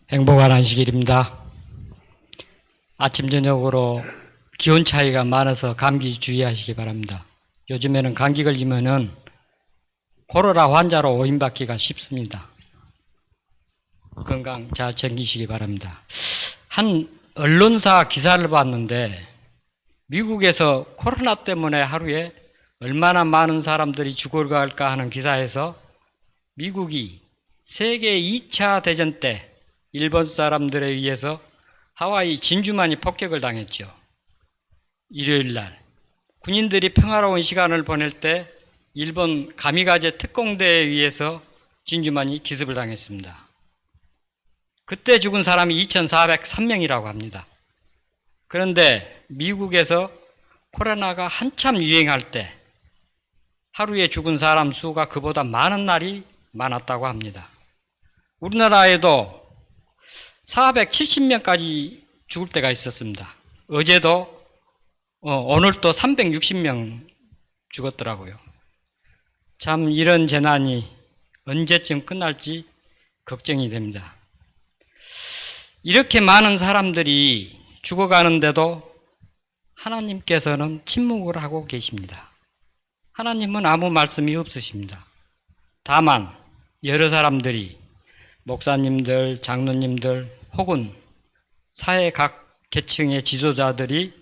행복한 안식일입니다. 아침 저녁으로 기온 차이가 많아서 감기 주의하시기 바랍니다. 요즘에는 감기 걸리면은 코로나 환자로 오인받기가 쉽습니다. 건강 잘 챙기시기 바랍니다. 한 언론사 기사를 봤는데 미국에서 코로나 때문에 하루에 얼마나 많은 사람들이 죽어갈까 하는 기사에서 미국이 세계 2차 대전 때 일본 사람들에 의해서 하와이 진주만이 폭격을 당했죠. 일요일 날 군인들이 평화로운 시간을 보낼 때 일본 가미가제 특공대에 의해서 진주만이 기습을 당했습니다. 그때 죽은 사람이 2,403명이라고 합니다. 그런데 미국에서 코로나가 한참 유행할 때 하루에 죽은 사람 수가 그보다 많은 날이 많았다고 합니다. 우리나라에도 470명까지 죽을 때가 있었습니다. 어제도 오늘 또 360명 죽었더라고요. 참 이런 재난이 언제쯤 끝날지 걱정이 됩니다. 이렇게 많은 사람들이 죽어가는데도 하나님께서는 침묵을 하고 계십니다. 하나님은 아무 말씀이 없으십니다. 다만 여러 사람들이 목사님들, 장로님들 혹은 사회 각 계층의 지도자들이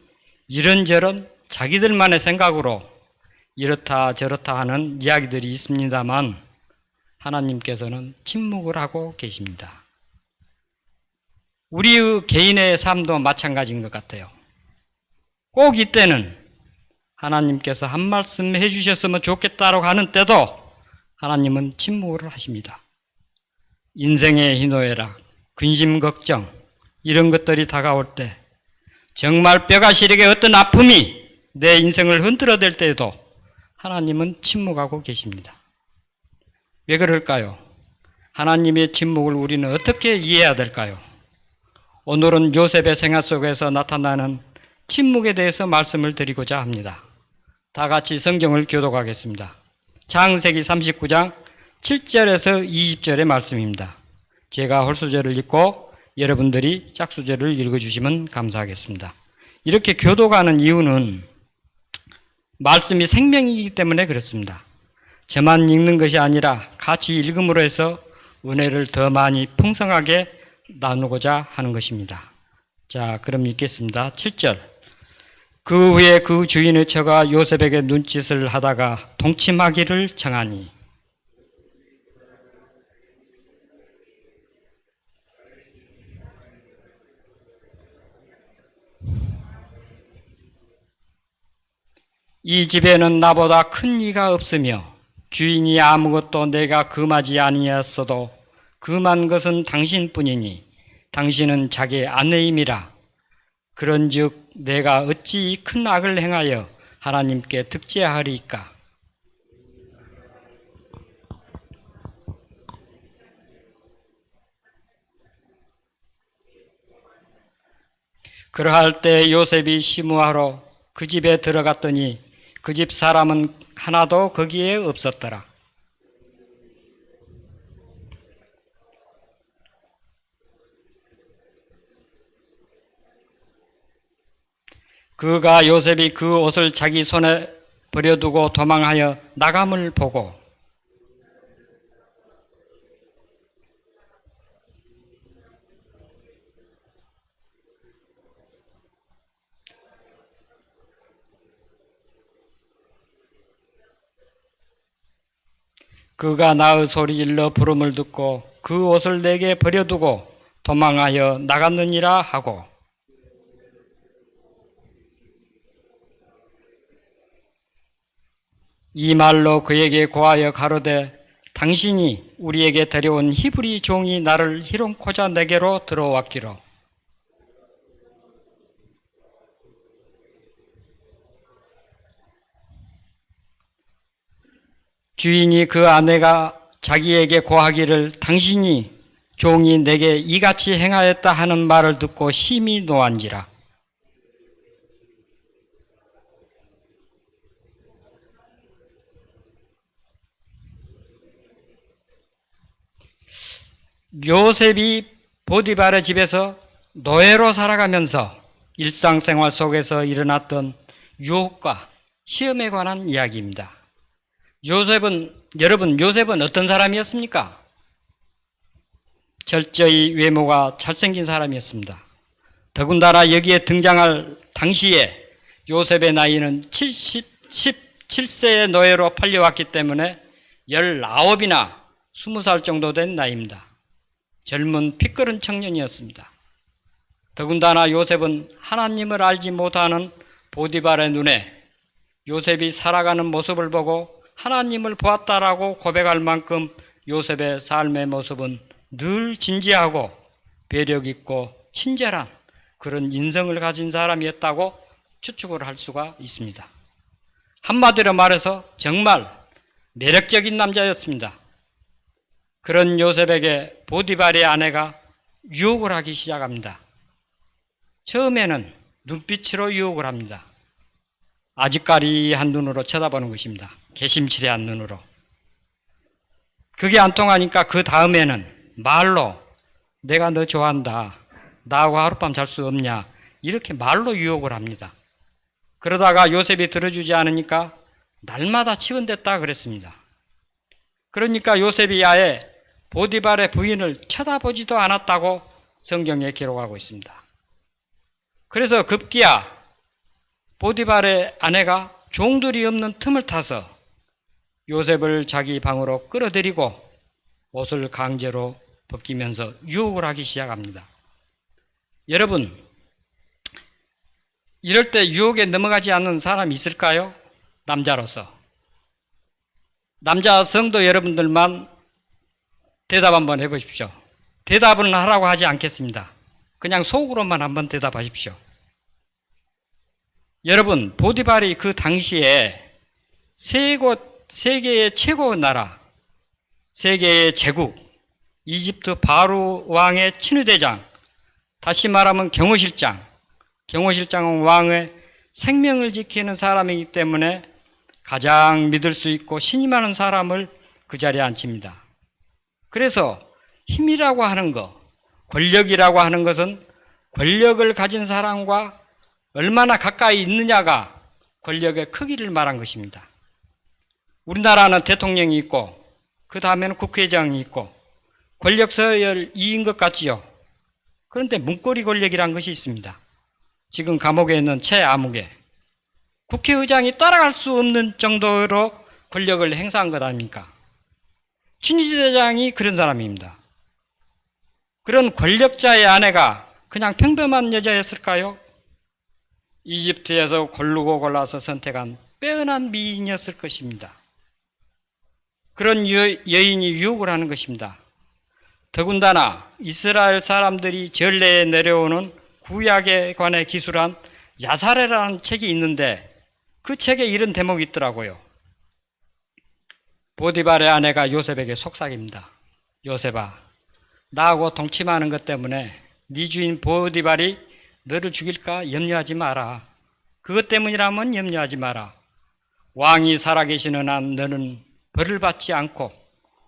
이런저런 자기들만의 생각으로 이렇다 저렇다 하는 이야기들이 있습니다만 하나님께서는 침묵을 하고 계십니다. 우리의 개인의 삶도 마찬가지인 것 같아요. 꼭 이때는 하나님께서 한 말씀 해주셨으면 좋겠다라고 하는 때도 하나님은 침묵을 하십니다. 인생의 희노애락, 근심, 걱정 이런 것들이 다가올 때 정말 뼈가 시리게 어떤 아픔이 내 인생을 흔들어댈 때에도 하나님은 침묵하고 계십니다. 왜 그럴까요? 하나님의 침묵을 우리는 어떻게 이해해야 될까요? 오늘은 요셉의 생활 속에서 나타나는 침묵에 대해서 말씀을 드리고자 합니다. 다 같이 성경을 교독하겠습니다. 창세기 39장 7절에서 20절의 말씀입니다. 제가 홀수절을 읽고 여러분들이 짝수절을 읽어주시면 감사하겠습니다. 이렇게 교독하는 이유는 말씀이 생명이기 때문에 그렇습니다. 저만 읽는 것이 아니라 같이 읽음으로 해서 은혜를 더 많이 풍성하게 나누고자 하는 것입니다. 자, 그럼 읽겠습니다. 7절. 그 후에 그 주인의 처가 요셉에게 눈짓을 하다가 동침하기를 청하니 이 집에는 나보다 큰 이가 없으며 주인이 아무것도 내가 금하지 아니하였어도 금한 것은 당신뿐이니 당신은 자기 아내임이라. 그런즉 내가 어찌 이 큰 악을 행하여 하나님께 득죄하리이까. 그러할 때 요셉이 시무하러 그 집에 들어갔더니 그 집 사람은 하나도 거기에 없었더라. 그가 요셉이 그 옷을 자기 손에 버려두고 도망하여 나감을 보고 그가 나의 소리질러 부름을 듣고 그 옷을 내게 버려두고 도망하여 나갔느니라 하고 이 말로 그에게 고하여 가로되 당신이 우리에게 데려온 히브리 종이 나를 희롱코자 내게로 들어왔기로. 주인이 그 아내가 자기에게 고하기를 당신이 종이 내게 이같이 행하였다 하는 말을 듣고 심히 노한지라. 요셉이 보디발의 집에서 노예로 살아가면서 일상생활 속에서 일어났던 유혹과 시험에 관한 이야기입니다. 여러분 요셉은 어떤 사람이었습니까? 철저히 외모가 잘생긴 사람이었습니다. 더군다나 여기에 등장할 당시에 요셉의 나이는 17세의 노예로 팔려왔기 때문에 19이나 20살 정도 된 나이입니다. 젊은 피 끓은 청년이었습니다. 더군다나 요셉은 하나님을 알지 못하는 보디발의 눈에 요셉이 살아가는 모습을 보고 하나님을 보았다라고 고백할 만큼 요셉의 삶의 모습은 늘 진지하고 배력 있고 친절한 그런 인성을 가진 사람이었다고 추측을 할 수가 있습니다. 한마디로 말해서 정말 매력적인 남자였습니다. 그런 요셉에게 보디발의 아내가 유혹을 하기 시작합니다. 처음에는 눈빛으로 유혹을 합니다. 아직까리한 눈으로 쳐다보는 것입니다. 개심치레한 눈으로. 그게 안 통하니까 그 다음에는 말로 내가 너 좋아한다. 나하고 하룻밤 잘 수 없냐. 이렇게 말로 유혹을 합니다. 그러다가 요셉이 들어주지 않으니까 날마다 치근댔다 그랬습니다. 그러니까 요셉이 아예 보디발의 부인을 쳐다보지도 않았다고 성경에 기록하고 있습니다. 그래서 급기야 보디발의 아내가 종들이 없는 틈을 타서 요셉을 자기 방으로 끌어들이고 옷을 강제로 벗기면서 유혹을 하기 시작합니다. 여러분, 이럴 때 유혹에 넘어가지 않는 사람이 있을까요? 남자로서. 남자 성도 여러분들만 대답 한번 해보십시오. 대답은 하라고 하지 않겠습니다. 그냥 속으로만 한번 대답하십시오. 여러분, 보디발이 그 당시에 세계의 최고 나라, 세계의 제국, 이집트 바로 왕의 친위대장, 다시 말하면 경호실장은 왕의 생명을 지키는 사람이기 때문에 가장 믿을 수 있고 신임하는 사람을 그 자리에 앉힙니다. 그래서 힘이라고 하는 것, 권력이라고 하는 것은 권력을 가진 사람과 얼마나 가까이 있느냐가 권력의 크기를 말한 것입니다. 우리나라는 대통령이 있고 그 다음에는 국회의장이 있고 권력 서열 2인 것 같지요. 그런데 문고리 권력이란 것이 있습니다. 지금 감옥에 있는 최아무개 국회의장이 따라갈 수 없는 정도로 권력을 행사한 것 아닙니까? 친위대장이 그런 사람입니다. 그런 권력자의 아내가 그냥 평범한 여자였을까요? 이집트에서 고르고 골라서 선택한 빼어난 미인이었을 것입니다. 그런 여인이 유혹을 하는 것입니다. 더군다나 이스라엘 사람들이 전례에 내려오는 구약에 관해 기술한 야사레라는 책이 있는데 그 책에 이런 대목이 있더라고요. 보디발의 아내가 요셉에게 속삭입니다. 요셉아, 나하고 동침하는 것 때문에 네 주인 보디발이 너를 죽일까 염려하지 마라. 그것 때문이라면 염려하지 마라. 왕이 살아계시는 한 너는 벌을 받지 않고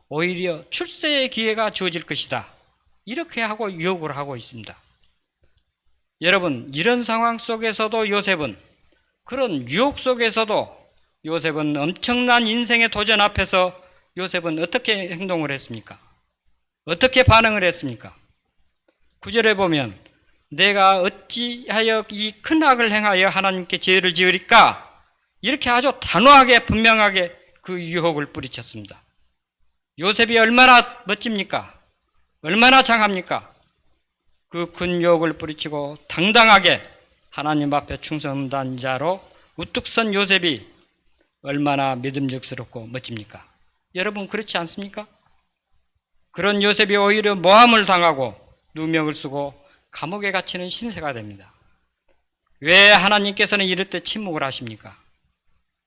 오히려 출세의 기회가 주어질 것이다. 이렇게 하고 유혹을 하고 있습니다. 여러분, 이런 상황 속에서도 요셉은, 그런 유혹 속에서도 요셉은 엄청난 인생의 도전 앞에서 요셉은 어떻게 행동을 했습니까? 어떻게 반응을 했습니까? 9절에 보면 내가 어찌하여 이 큰 악을 행하여 하나님께 죄를 지으리까? 이렇게 아주 단호하게 분명하게 그 유혹을 뿌리쳤습니다. 요셉이 얼마나 멋집니까? 얼마나 장합니까? 그 큰 유혹을 뿌리치고 당당하게 하나님 앞에 충성한 자로 우뚝 선 요셉이 얼마나 믿음직스럽고 멋집니까? 여러분 그렇지 않습니까? 그런 요셉이 오히려 모함을 당하고 누명을 쓰고 감옥에 갇히는 신세가 됩니다. 왜 하나님께서는 이럴 때 침묵을 하십니까?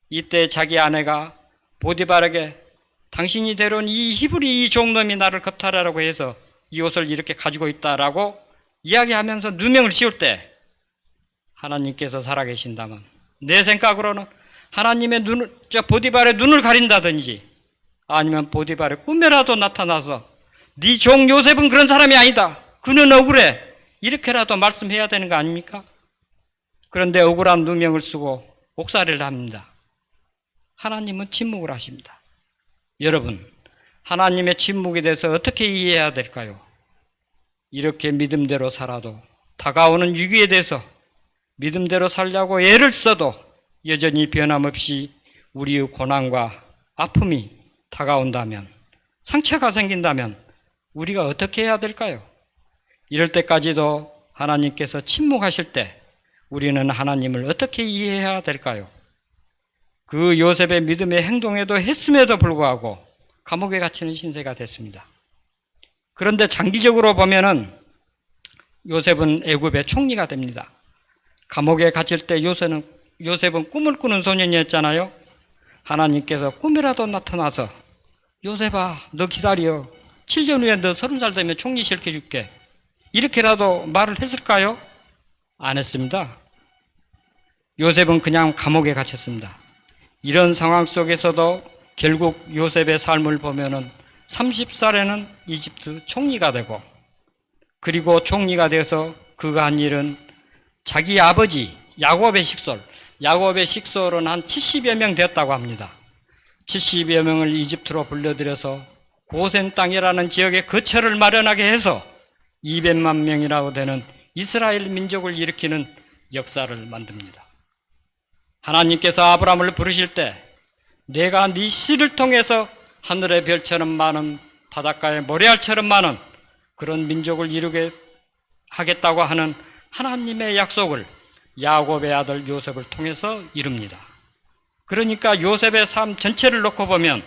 이때 자기 아내가 보디발에게 당신이 데려온 이 히브리 이 종놈이 나를 겁탈하라고 해서 이 옷을 이렇게 가지고 있다라고 이야기하면서 누명을 씌울 때 하나님께서 살아계신다면 내 생각으로는 하나님의 보디발의 눈을 가린다든지 아니면 보디발의 꿈에라도 나타나서 네 종 요셉은 그런 사람이 아니다. 그는 억울해. 이렇게라도 말씀해야 되는 거 아닙니까? 그런데 억울한 누명을 쓰고 옥살이를 합니다. 하나님은 침묵을 하십니다. 여러분, 하나님의 침묵에 대해서 어떻게 이해해야 될까요? 이렇게 믿음대로 살아도 다가오는 위기에 대해서 믿음대로 살려고 애를 써도 여전히 변함없이 우리의 고난과 아픔이 다가온다면, 상처가 생긴다면 우리가 어떻게 해야 될까요? 이럴 때까지도 하나님께서 침묵하실 때 우리는 하나님을 어떻게 이해해야 될까요? 그 요셉의 믿음의 행동에도 했음에도 불구하고 감옥에 갇히는 신세가 됐습니다. 그런데 장기적으로 보면은 요셉은 애굽의 총리가 됩니다. 감옥에 갇힐 때 요셉은 꿈을 꾸는 소년이었잖아요. 하나님께서 꿈이라도 나타나서 요셉아, 너 기다려. 7년 후에 너 30살 되면 총리 시켜줄게. 이렇게라도 말을 했을까요? 안 했습니다. 요셉은 그냥 감옥에 갇혔습니다. 이런 상황 속에서도 결국 요셉의 삶을 보면은 30살에는 이집트 총리가 되고, 그리고 총리가 되어서 그가 한 일은 자기 아버지 야곱의 식솔은 한 70여 명 되었다고 합니다. 70여 명을 이집트로 불러들여서 고센 땅이라는 지역에 거처를 마련하게 해서 200만 명이라고 되는 이스라엘 민족을 일으키는 역사를 만듭니다. 하나님께서 아브라함을 부르실 때 내가 네 씨를 통해서 하늘의 별처럼 많은 바닷가의 모래알처럼 많은 그런 민족을 이루게 하겠다고 하는 하나님의 약속을 야곱의 아들 요셉을 통해서 이룹니다. 그러니까 요셉의 삶 전체를 놓고 보면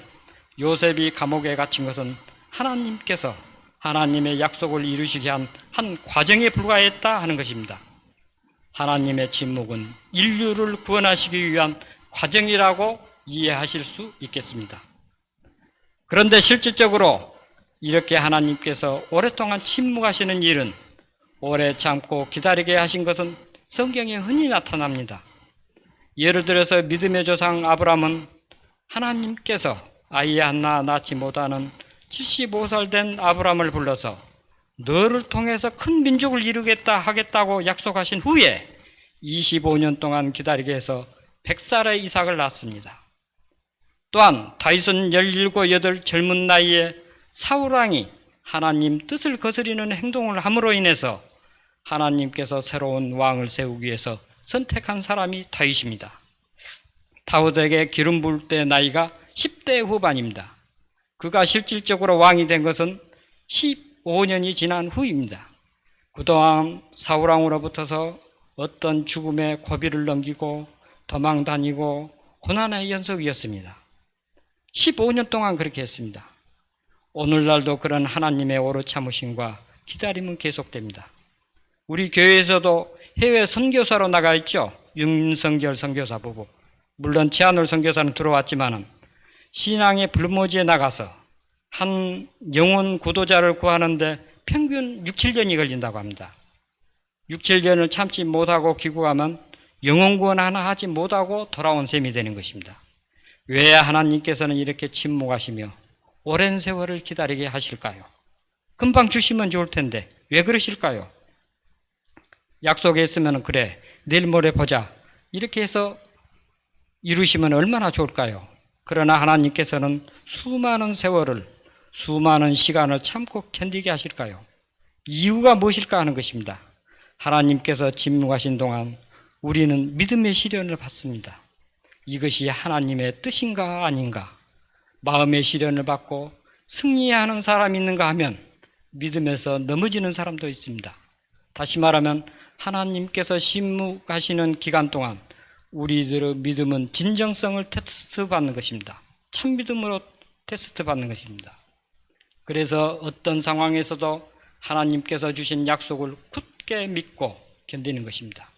요셉이 감옥에 갇힌 것은 하나님께서 하나님의 약속을 이루시게 한 과정에 불과했다 하는 것입니다. 하나님의 침묵은 인류를 구원하시기 위한 과정이라고 이해하실 수 있겠습니다. 그런데 실질적으로 이렇게 하나님께서 오랫동안 침묵하시는 일은 오래 참고 기다리게 하신 것은 성경에 흔히 나타납니다. 예를 들어서 믿음의 조상 아브라함은 하나님께서 아이 하나 낳지 못하는 75살 된 아브라함을 불러서 너를 통해서 큰 민족을 이루겠다 하겠다고 약속하신 후에 25년 동안 기다리게 해서 100살의 이삭을 낳았습니다. 또한 다윗은 17, 8 젊은 나이에 사울왕이 하나님 뜻을 거스리는 행동을 함으로 인해서 하나님께서 새로운 왕을 세우기 위해서 선택한 사람이 다윗입니다. 다윗에게 기름 부을 때 나이가 10대 후반입니다. 그가 실질적으로 왕이 된 것은 15년이 지난 후입니다. 그동안 사울왕으로부터서 어떤 죽음의 고비를 넘기고 도망 다니고 고난의 연속이었습니다. 15년 동안 그렇게 했습니다. 오늘날도 그런 하나님의 오래 참으심과 기다림은 계속됩니다. 우리 교회에서도 해외 선교사로 나가 있죠. 윤성결 선교사 부부. 물론 최한울 선교사는 들어왔지만은 신앙의 불모지에 나가서 한 영혼 구도자를 구하는데 평균 6, 7년이 걸린다고 합니다. 6, 7년을 참지 못하고 귀국하면 영혼 구원 하나 하지 못하고 돌아온 셈이 되는 것입니다. 왜 하나님께서는 이렇게 침묵하시며 오랜 세월을 기다리게 하실까요? 금방 주시면 좋을 텐데 왜 그러실까요? 약속했으면 그래 내일 모레 보자 이렇게 해서 이루시면 얼마나 좋을까요? 그러나 하나님께서는 수많은 세월을 수많은 시간을 참고 견디게 하실까요? 이유가 무엇일까 하는 것입니다. 하나님께서 침묵하신 동안 우리는 믿음의 시련을 받습니다. 이것이 하나님의 뜻인가 아닌가? 마음의 시련을 받고 승리하는 사람이 있는가 하면 믿음에서 넘어지는 사람도 있습니다. 다시 말하면 하나님께서 침묵하시는 기간 동안 우리들의 믿음은 진정성을 테스트 받는 것입니다. 참 믿음으로 테스트 받는 것입니다. 그래서 어떤 상황에서도 하나님께서 주신 약속을 굳게 믿고 견디는 것입니다.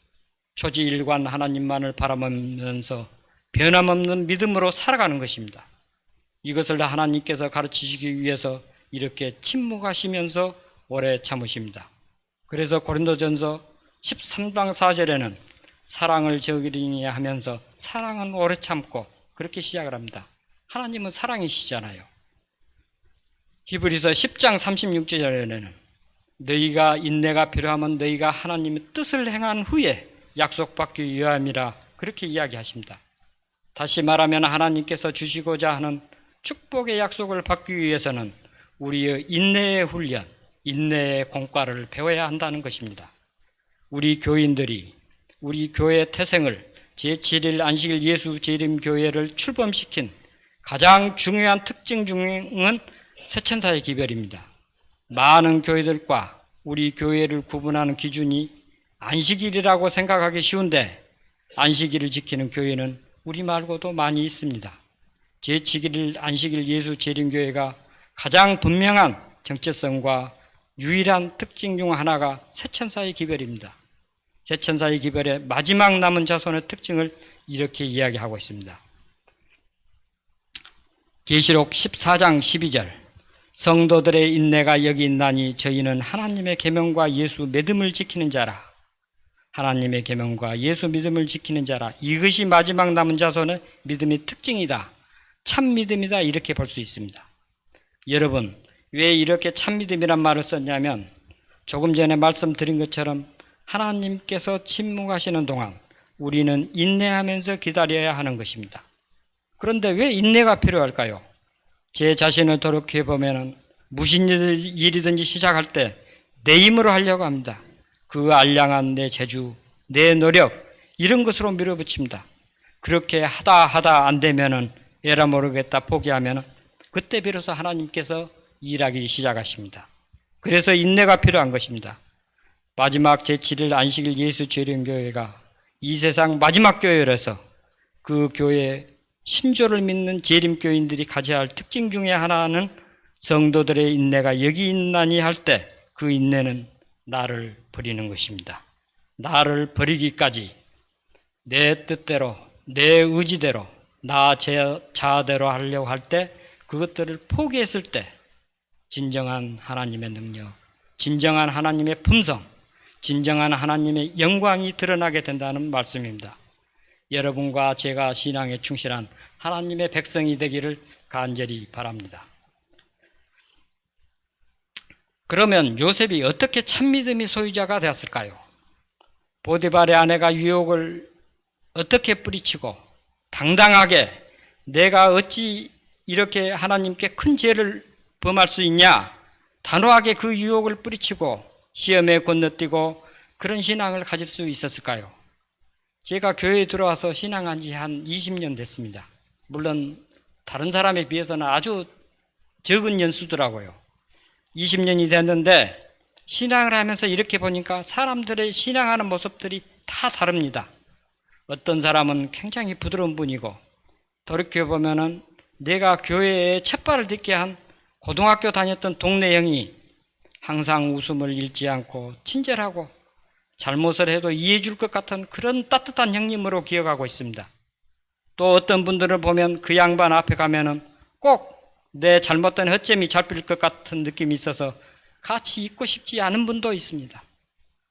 초지일관 하나님만을 바라보면서 변함없는 믿음으로 살아가는 것입니다. 이것을 하나님께서 가르치시기 위해서 이렇게 침묵하시면서 오래 참으십니다. 그래서 고린도전서 13장 4절에는 사랑을 저기리니 하면서 사랑은 오래 참고 그렇게 시작을 합니다. 하나님은 사랑이시잖아요. 히브리서 10장 36절에는 너희가 인내가 필요하면 너희가 하나님의 뜻을 행한 후에 약속받기 위함이라 그렇게 이야기하십니다. 다시 말하면 하나님께서 주시고자 하는 축복의 약속을 받기 위해서는 우리의 인내의 훈련, 인내의 공과를 배워야 한다는 것입니다. 우리 교인들이 우리 교회 태생을 제7일 안식일 예수 재림교회를 출범시킨 가장 중요한 특징 중은 세천사의 기별입니다. 많은 교회들과 우리 교회를 구분하는 기준이 안식일이라고 생각하기 쉬운데 안식일을 지키는 교회는 우리 말고도 많이 있습니다. 제7일 안식일 예수 재림교회가 가장 분명한 정체성과 유일한 특징 중 하나가 세천사의 기별입니다. 세천사의 기별의 마지막 남은 자손의 특징을 이렇게 이야기하고 있습니다. 계시록 14장 12절 성도들의 인내가 여기 있나니 저희는 하나님의 계명과 예수 믿음을 지키는 자라. 하나님의 계명과 예수 믿음을 지키는 자라. 이것이 마지막 남은 자손의 믿음의 특징이다. 참 믿음이다. 이렇게 볼 수 있습니다. 여러분, 왜 이렇게 참 믿음이란 말을 썼냐면 조금 전에 말씀드린 것처럼 하나님께서 침묵하시는 동안 우리는 인내하면서 기다려야 하는 것입니다. 그런데 왜 인내가 필요할까요? 제 자신을 돌이켜 보면 무슨 일이든지 시작할 때 내 힘으로 하려고 합니다. 그 알량한 내 재주, 내 노력 이런 것으로 밀어붙입니다. 그렇게 하다 안 되면은 에라 모르겠다 포기하면은 그때 비로소 하나님께서 일하기 시작하십니다. 그래서 인내가 필요한 것입니다. 마지막 제7일 안식일 예수 재림교회가 이 세상 마지막 교회라서 그 교회 신조를 믿는 재림교인들이 가져야 할 특징 중에 하나는 성도들의 인내가 여기 있나니 할 때 그 인내는 나를 버리는 것입니다. 나를 버리기까지 내 뜻대로 내 의지대로 나 자아대로 하려고 할 때 그것들을 포기했을 때 진정한 하나님의 능력, 진정한 하나님의 품성, 진정한 하나님의 영광이 드러나게 된다는 말씀입니다. 여러분과 제가 신앙에 충실한 하나님의 백성이 되기를 간절히 바랍니다. 그러면 요셉이 어떻게 참믿음의 소유자가 되었을까요? 보디발의 아내가 유혹을 어떻게 뿌리치고 당당하게 내가 어찌 이렇게 하나님께 큰 죄를 범할 수 있냐? 단호하게 그 유혹을 뿌리치고 시험에 건너뛰고 그런 신앙을 가질 수 있었을까요? 제가 교회에 들어와서 신앙한 지 한 20년 됐습니다. 물론 다른 사람에 비해서는 아주 적은 연수더라고요. 20년이 됐는데 신앙을 하면서 이렇게 보니까 사람들의 신앙하는 모습들이 다 다릅니다. 어떤 사람은 굉장히 부드러운 분이고 돌이켜보면은 내가 교회에 첫 발을 딛게 한 고등학교 다녔던 동네 형이 항상 웃음을 잃지 않고 친절하고 잘못을 해도 이해해 줄 것 같은 그런 따뜻한 형님으로 기억하고 있습니다. 또 어떤 분들을 보면 그 양반 앞에 가면은 꼭 내 잘못된 허점이 잡힐 것 같은 느낌이 있어서 같이 있고 싶지 않은 분도 있습니다.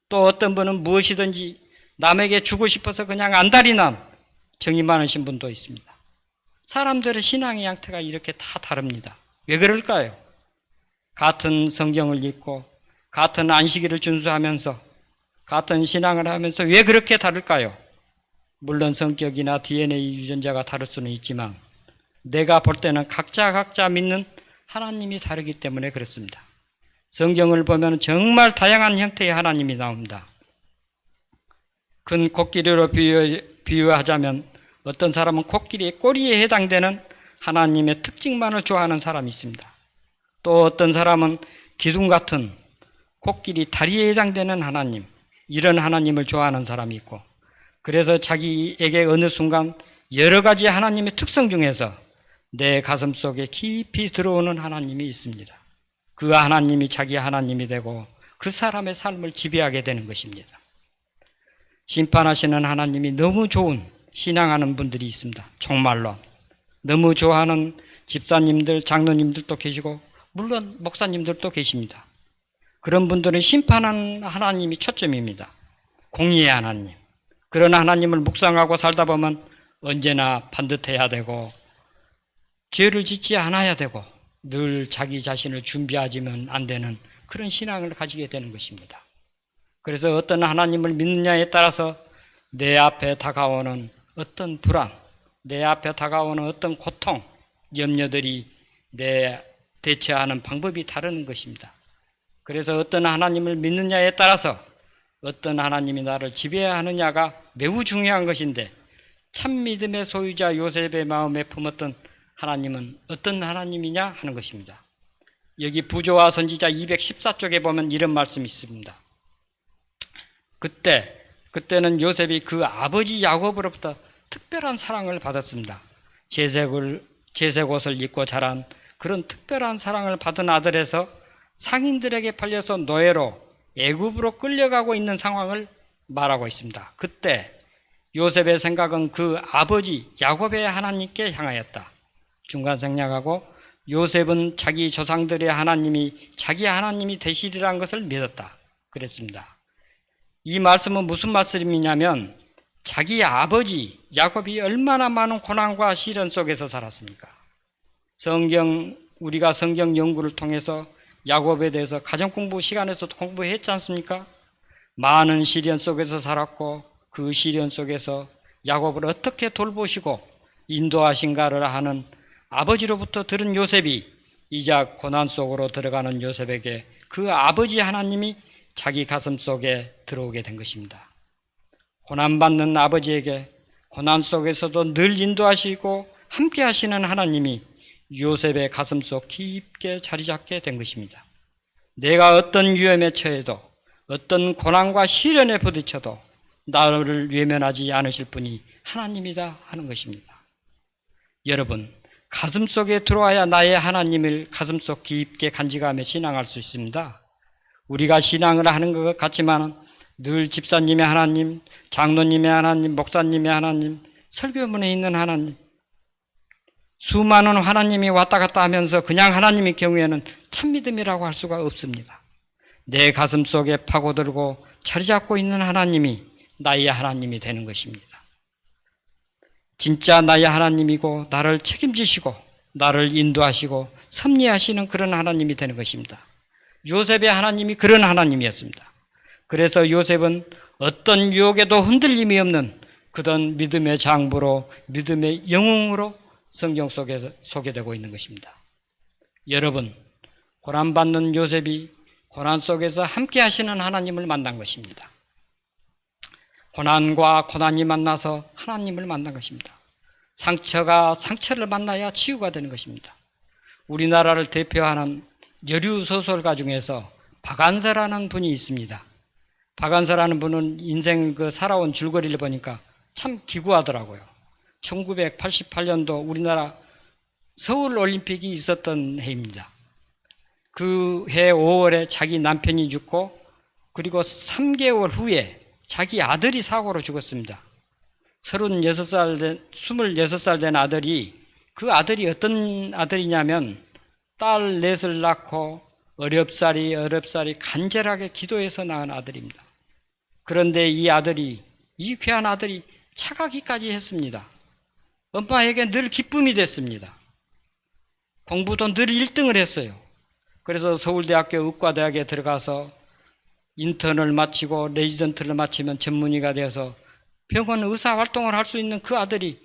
또 어떤 분은 무엇이든지 남에게 주고 싶어서 그냥 안달이 난 정이 많으신 분도 있습니다. 사람들의 신앙의 양태가 이렇게 다 다릅니다. 왜 그럴까요? 같은 성경을 읽고 같은 안식일을 준수하면서 같은 신앙을 하면서 왜 그렇게 다를까요? 물론 성격이나 DNA 유전자가 다를 수는 있지만 내가 볼 때는 각자 믿는 하나님이 다르기 때문에 그렇습니다. 성경을 보면 정말 다양한 형태의 하나님이 나옵니다. 큰 코끼리로 비유하자면 어떤 사람은 코끼리의 꼬리에 해당되는 하나님의 특징만을 좋아하는 사람이 있습니다. 또 어떤 사람은 기둥 같은 코끼리 다리에 해당되는 하나님, 이런 하나님을 좋아하는 사람이 있고 그래서 자기에게 어느 순간 여러 가지 하나님의 특성 중에서 내 가슴 속에 깊이 들어오는 하나님이 있습니다. 그 하나님이 자기 하나님이 되고 그 사람의 삶을 지배하게 되는 것입니다. 심판하시는 하나님이 너무 좋은 신앙하는 분들이 있습니다. 정말로 너무 좋아하는 집사님들, 장로님들도 계시고 물론 목사님들도 계십니다. 그런 분들은 심판하는 하나님이 초점입니다. 공의의 하나님. 그런 하나님을 묵상하고 살다 보면 언제나 반듯해야 되고 죄를 짓지 않아야 되고 늘 자기 자신을 준비하지면 안 되는 그런 신앙을 가지게 되는 것입니다. 그래서 어떤 하나님을 믿느냐에 따라서 내 앞에 다가오는 어떤 불안, 내 앞에 다가오는 어떤 고통, 염려들이 내 대처하는 방법이 다른 것입니다. 그래서 어떤 하나님을 믿느냐에 따라서 어떤 하나님이 나를 지배하느냐가 매우 중요한 것인데, 참 믿음의 소유자 요셉의 마음에 품었던 하나님은 어떤 하나님이냐 하는 것입니다. 여기 부조와 선지자 214쪽에 보면 이런 말씀이 있습니다. 그때는 요셉이 그 아버지 야곱으로부터 특별한 사랑을 받았습니다. 제색 옷을 입고 자란 그런 특별한 사랑을 받은 아들에서 상인들에게 팔려서 노예로 애굽으로 끌려가고 있는 상황을 말하고 있습니다. 그때 요셉의 생각은 그 아버지 야곱의 하나님께 향하였다. 중간 생략하고, 요셉은 자기 조상들의 하나님이 자기 하나님이 되시리라는 것을 믿었다 그랬습니다. 이 말씀은 무슨 말씀이냐면, 자기 아버지 야곱이 얼마나 많은 고난과 시련 속에서 살았습니까? 우리가 성경 연구를 통해서 야곱에 대해서 가정공부 시간에서도 공부했지 않습니까? 많은 시련 속에서 살았고, 그 시련 속에서 야곱을 어떻게 돌보시고 인도하신가를 하는 아버지로부터 들은 요셉이 이제 고난 속으로 들어가는 요셉에게 그 아버지 하나님이 자기 가슴 속에 들어오게 된 것입니다. 고난받는 아버지에게 고난 속에서도 늘 인도하시고 함께 하시는 하나님이 요셉의 가슴 속 깊게 자리 잡게 된 것입니다. 내가 어떤 위험에 처해도, 어떤 고난과 시련에 부딪혀도 나를 외면하지 않으실 분이 하나님이다 하는 것입니다. 여러분, 가슴 속에 들어와야 나의 하나님을 가슴 속 깊게 간직하며 신앙할 수 있습니다. 우리가 신앙을 하는 것 같지만 늘 집사님의 하나님, 장로님의 하나님, 목사님의 하나님, 설교문에 있는 하나님, 수많은 하나님이 왔다 갔다 하면서 그냥 하나님의 경우에는 참믿음이라고 할 수가 없습니다. 내 가슴 속에 파고들고 자리 잡고 있는 하나님이 나의 하나님이 되는 것입니다. 진짜 나의 하나님이고 나를 책임지시고 나를 인도하시고 섭리하시는 그런 하나님이 되는 것입니다. 요셉의 하나님이 그런 하나님이었습니다. 그래서 요셉은 어떤 유혹에도 흔들림이 없는 그런 믿음의 장부로, 믿음의 영웅으로 성경 속에서 소개되고 있는 것입니다. 여러분, 고난받는 요셉이 고난 속에서 함께 하시는 하나님을 만난 것입니다. 고난과 고난이 만나서 하나님을 만난 것입니다. 상처가 상처를 만나야 치유가 되는 것입니다. 우리나라를 대표하는 여류 소설가 중에서 박안서라는 분이 있습니다. 박안서라는 분은 인생 살아온 줄거리를 보니까 참 기구하더라고요. 1988년도 우리나라 서울 올림픽이 있었던 해입니다. 그 해 5월에 자기 남편이 죽고, 그리고 3개월 후에 자기 아들이 사고로 죽었습니다. 26살 된 아들이, 그 아들이 어떤 아들이냐면 딸 넷을 낳고 어렵사리 간절하게 기도해서 낳은 아들입니다. 그런데 이 귀한 아들이 차가기까지 했습니다. 엄마에게 늘 기쁨이 됐습니다. 공부도 늘 1등을 했어요. 그래서 서울대학교 의과대학에 들어가서 인턴을 마치고 레지던트를 마치면 전문의가 되어서 병원 의사 활동을 할 수 있는 그 아들이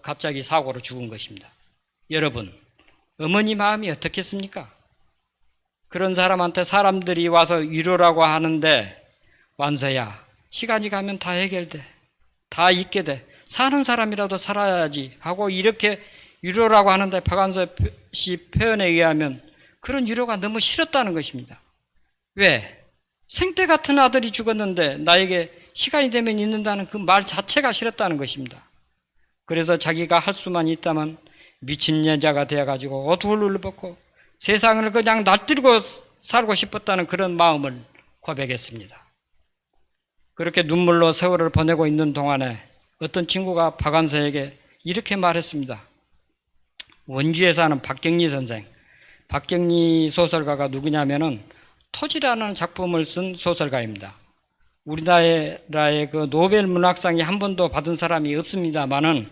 갑자기 사고로 죽은 것입니다. 여러분, 어머니 마음이 어떻겠습니까? 그런 사람한테 사람들이 와서 위로라고 하는데, 완서야, 시간이 가면 다 해결돼, 다 잊게 돼, 사는 사람이라도 살아야지 하고 이렇게 위로라고 하는데, 박안서 씨 표현에 의하면 그런 위로가 너무 싫었다는 것입니다. 왜? 생때 같은 아들이 죽었는데 나에게 시간이 되면 잊는다는 그 말 자체가 싫었다는 것입니다. 그래서 자기가 할 수만 있다면 미친 여자가 되어가지고 옷 훌훌 벗고 세상을 그냥 날뛰고 살고 싶었다는 그런 마음을 고백했습니다. 그렇게 눈물로 세월을 보내고 있는 동안에 어떤 친구가 박안서에게 이렇게 말했습니다. 원주에 사는 박경리 선생, 박경리 소설가가 누구냐면은 토지라는 작품을 쓴 소설가입니다. 우리나라의 그 노벨 문학상이 한 번도 받은 사람이 없습니다만은,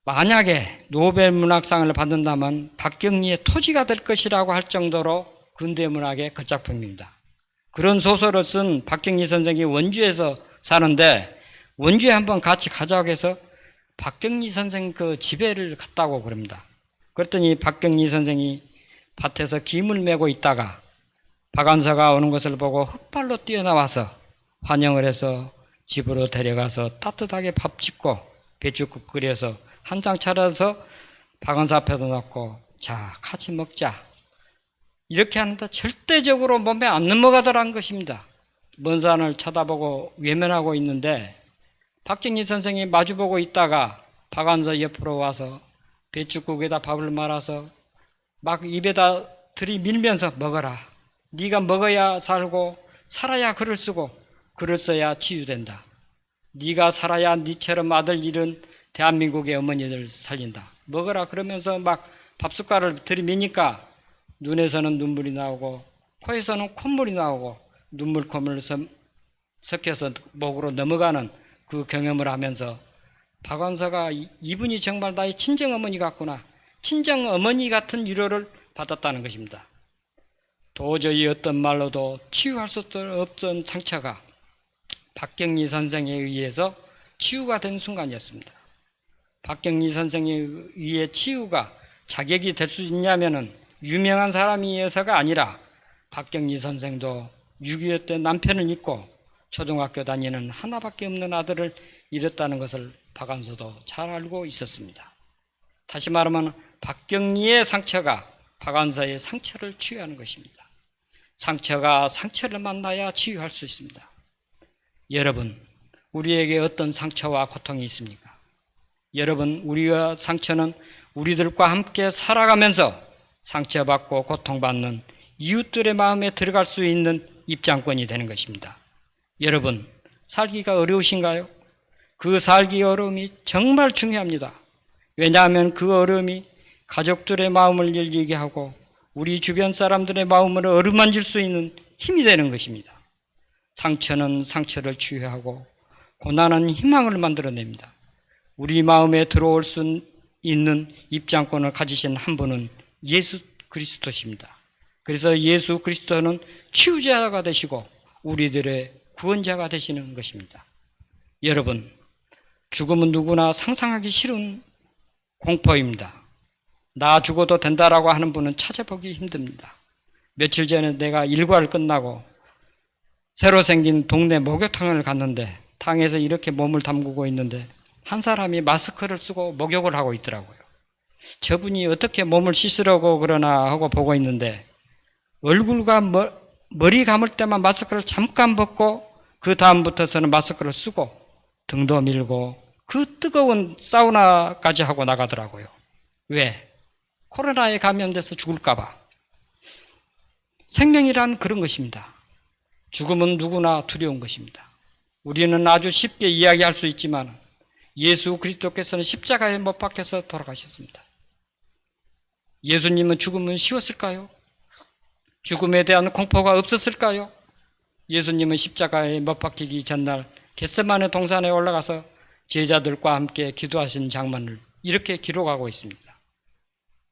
만약에 노벨 문학상을 받는다면 박경리의 토지가 될 것이라고 할 정도로 근대문학의 그 작품입니다. 그런 소설을 쓴 박경리 선생이 원주에서 사는데 원주에 한번 같이 가자고 해서 박경리 선생 그 집에를 갔다고 그럽니다. 그랬더니 박경리 선생이 밭에서 김을 메고 있다가 박안사가 오는 것을 보고 흑발로 뛰어나와서 환영을 해서 집으로 데려가서 따뜻하게 밥 짓고 배추국 끓여서 한 장 차려서 박안사 앞에다 놓고 자 같이 먹자 이렇게 하는데 절대적으로 몸에 안 넘어가더라는 것입니다. 먼 산을 쳐다보고 외면하고 있는데 박경리 선생이 마주보고 있다가 박안사 옆으로 와서 배추국에다 밥을 말아서 막 입에다 들이밀면서 먹어라. 네가 먹어야 살고 살아야 글을 쓰고 글을 써야 치유된다. 네가 살아야 네처럼 아들 잃은 대한민국의 어머니들 살린다. 먹어라 그러면서 막 밥숟가락을 들이미니까 눈에서는 눈물이 나오고 코에서는 콧물이 나오고 눈물 콧물 섞여서 목으로 넘어가는 그 경험을 하면서 박완서가 이분이 정말 나의 친정어머니 같구나. 친정어머니 같은 위로를 받았다는 것입니다. 도저히 어떤 말로도 치유할 수 없던 상처가 박경리 선생에 의해서 치유가 된 순간이었습니다. 박경리 선생에 의해 치유가 자격이 될 수 있냐면은 유명한 사람이어서가 아니라 박경리 선생도 6.25 때 남편을 잊고 초등학교 다니는 하나밖에 없는 아들을 잃었다는 것을 박완서도 잘 알고 있었습니다. 다시 말하면 박경리의 상처가 박완서의 상처를 치유하는 것입니다. 상처가 상처를 만나야 치유할 수 있습니다. 여러분, 우리에게 어떤 상처와 고통이 있습니까? 여러분, 우리와 상처는 우리들과 함께 살아가면서 상처받고 고통받는 이웃들의 마음에 들어갈 수 있는 입장권이 되는 것입니다. 여러분, 살기가 어려우신가요? 그 살기 어려움이 정말 중요합니다. 왜냐하면 그 어려움이 가족들의 마음을 열리게 하고 우리 주변 사람들의 마음을 어루만질 수 있는 힘이 되는 것입니다. 상처는 상처를 치유하고 고난은 희망을 만들어냅니다. 우리 마음에 들어올 수 있는 입장권을 가지신 한 분은 예수 그리스도십니다. 그래서 예수 그리스도는 치유자가 되시고 우리들의 구원자가 되시는 것입니다. 여러분, 죽음은 누구나 상상하기 싫은 공포입니다. 나 죽어도 된다라고 하는 분은 찾아보기 힘듭니다. 며칠 전에 내가 일과를 끝나고 새로 생긴 동네 목욕탕을 갔는데 탕에서 이렇게 몸을 담그고 있는데 한 사람이 마스크를 쓰고 목욕을 하고 있더라고요. 저분이 어떻게 몸을 씻으려고 그러나 하고 보고 있는데 얼굴과 머리 감을 때만 마스크를 잠깐 벗고 그 다음부터서는 마스크를 쓰고 등도 밀고 그 뜨거운 사우나까지 하고 나가더라고요. 왜? 코로나에 감염돼서 죽을까 봐. 생명이란 그런 것입니다. 죽음은 누구나 두려운 것입니다. 우리는 아주 쉽게 이야기할 수 있지만 예수 그리스도께서는 십자가에 못 박혀서 돌아가셨습니다. 예수님은 죽음은 쉬웠을까요? 죽음에 대한 공포가 없었을까요? 예수님은 십자가에 못 박히기 전날 겟세마네 동산에 올라가서 제자들과 함께 기도하신 장면을 이렇게 기록하고 있습니다.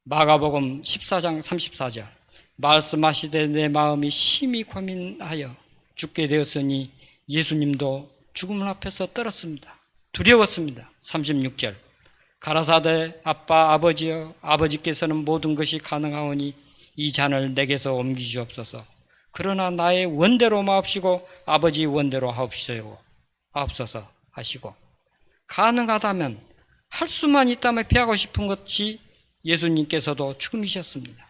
마가복음 14장 34절 말씀하시되 내 마음이 심히 고민하여 죽게 되었으니 예수님도 죽음 앞에서 떨었습니다. 두려웠습니다. 36절 가라사대 아빠 아버지여 아버지께서는 모든 것이 가능하오니 이 잔을 내게서 옮기시옵소서. 그러나 나의 원대로 마옵시고 아버지 원대로 하옵소서 하시고 가능하다면 할 수만 있다면 피하고 싶은 것이 예수님께서도 죽음이셨습니다.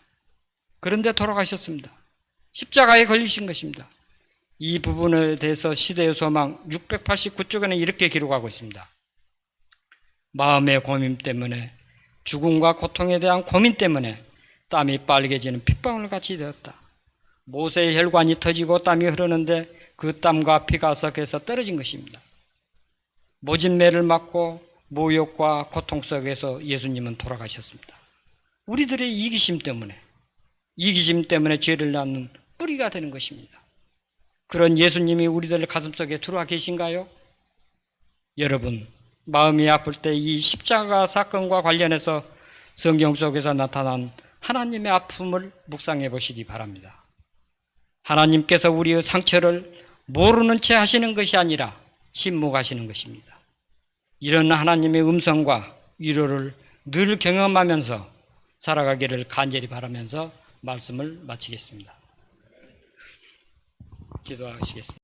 그런데 돌아가셨습니다. 십자가에 걸리신 것입니다. 이 부분에 대해서 시대의 소망 689쪽에는 이렇게 기록하고 있습니다. 마음의 고민 때문에 죽음과 고통에 대한 고민 때문에 땀이 빨개지는 핏방울 같이 되었다. 모세의 혈관이 터지고 땀이 흐르는데 그 땀과 피가 섞여서 떨어진 것입니다. 모진매를 맞고 모욕과 고통 속에서 예수님은 돌아가셨습니다. 우리들의 이기심 때문에 죄를 낳는 뿌리가 되는 것입니다. 그런 예수님이 우리들 가슴속에 들어와 계신가요? 여러분, 마음이 아플 때 이 십자가 사건과 관련해서 성경 속에서 나타난 하나님의 아픔을 묵상해 보시기 바랍니다. 하나님께서 우리의 상처를 모르는 채 하시는 것이 아니라 침묵하시는 것입니다. 이런 하나님의 음성과 위로를 늘 경험하면서 살아가기를 간절히 바라면서 말씀을 마치겠습니다. 기도하시겠습니다.